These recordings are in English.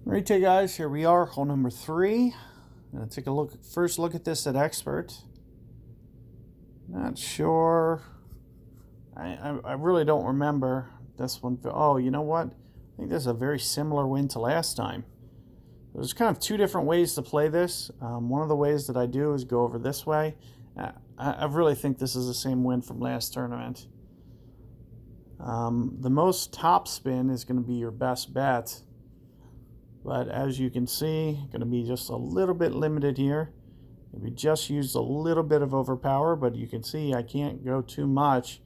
Okay, guys, here we are, hole number 3. I'm gonna take a first look at this at Expert. Not sure. I really don't remember this one. Oh, you know what? I think this is a very similar win to last time. There's kind of two different ways to play this. One of the ways that I do is go over this way. I really think this is the same win from last tournament. The most top spin is going to be your best bet. But as you can see, going to be just a little bit limited here. Maybe just used a little bit of overpower, but you can see I can't go too much.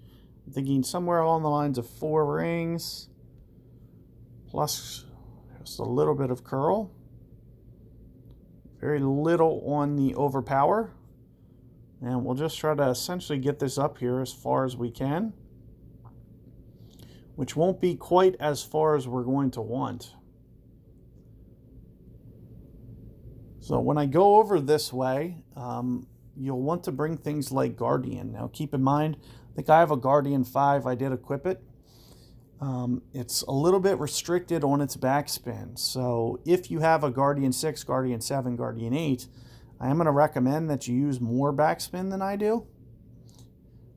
I'm thinking somewhere along the lines of 4 rings, plus just a little bit of curl. Very little on the overpower. And we'll just try to essentially get this up here as far as we can, which won't be quite as far as we're going to want. So when I go over this way, you'll want to bring things like Guardian. Now keep in mind, I think I have a Guardian 5. I did equip it. It's a little bit restricted on its backspin. So if you have a Guardian 6, Guardian 7, Guardian 8, I am going to recommend that you use more backspin than I do,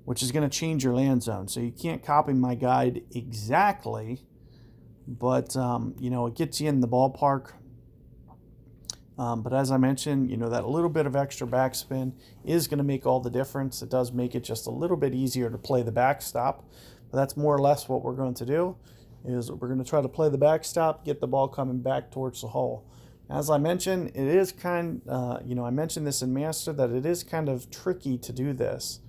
which is going to change your land zone. So you can't copy my guide exactly, but it gets you in the ballpark. But as I mentioned, that little bit of extra backspin is going to make all the difference. It does make it just a little bit easier to play the backstop. But that's more or less what we're going to do, is we're going to try to play the backstop, get the ball coming back towards the hole. As I mentioned, it is I mentioned this in Master, that it is kind of tricky to do this.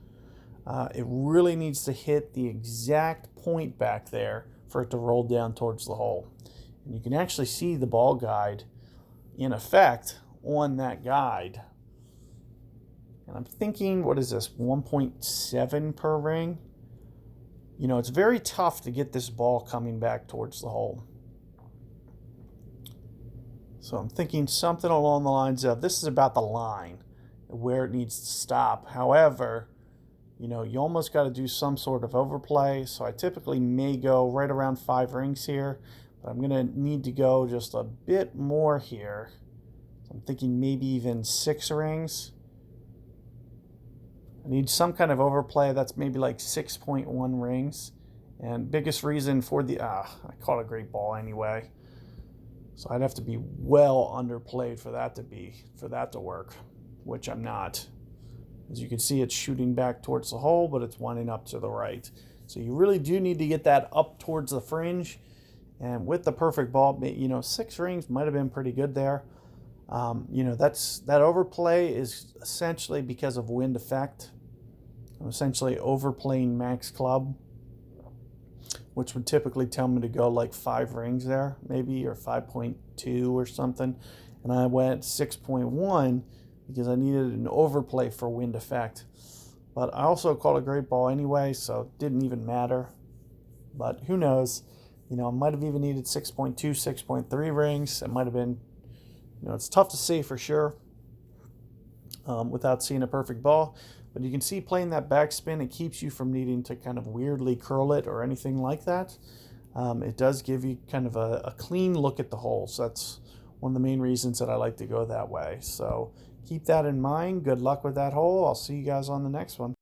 It really needs to hit the exact point back there for it to roll down towards the hole. And you can actually see the ball guide in effect on that guide. And I'm thinking, what is this, 1.7 per ring? It's very tough to get this ball coming back towards the hole. So I'm thinking something along the lines of, this is about the line, where it needs to stop. However, you almost got to do some sort of overplay. So I typically may go right around 5 rings here. But I'm going to need to go just a bit more here. So I'm thinking maybe even 6 rings. I need some kind of overplay that's maybe like 6.1 rings. And biggest reason for I caught a great ball anyway. So I'd have to be well underplayed for that to work, which I'm not. As you can see, it's shooting back towards the hole, but it's winding up to the right. So you really do need to get that up towards the fringe. And with the perfect ball, 6 rings might have been pretty good there. That overplay is essentially because of wind effect. I'm essentially overplaying max club, which would typically tell me to go like 5 rings there, maybe, or 5.2 or something. And I went 6.1 because I needed an overplay for wind effect. But I also caught a great ball anyway, so it didn't even matter. But who knows? I might have even needed 6.2, 6.3 rings. It might have been, it's tough to say for sure without seeing a perfect ball. But you can see playing that backspin, it keeps you from needing to kind of weirdly curl it or anything like that. It does give you kind of a clean look at the hole. So that's one of the main reasons that I like to go that way. So keep that in mind. Good luck with that hole. I'll see you guys on the next one.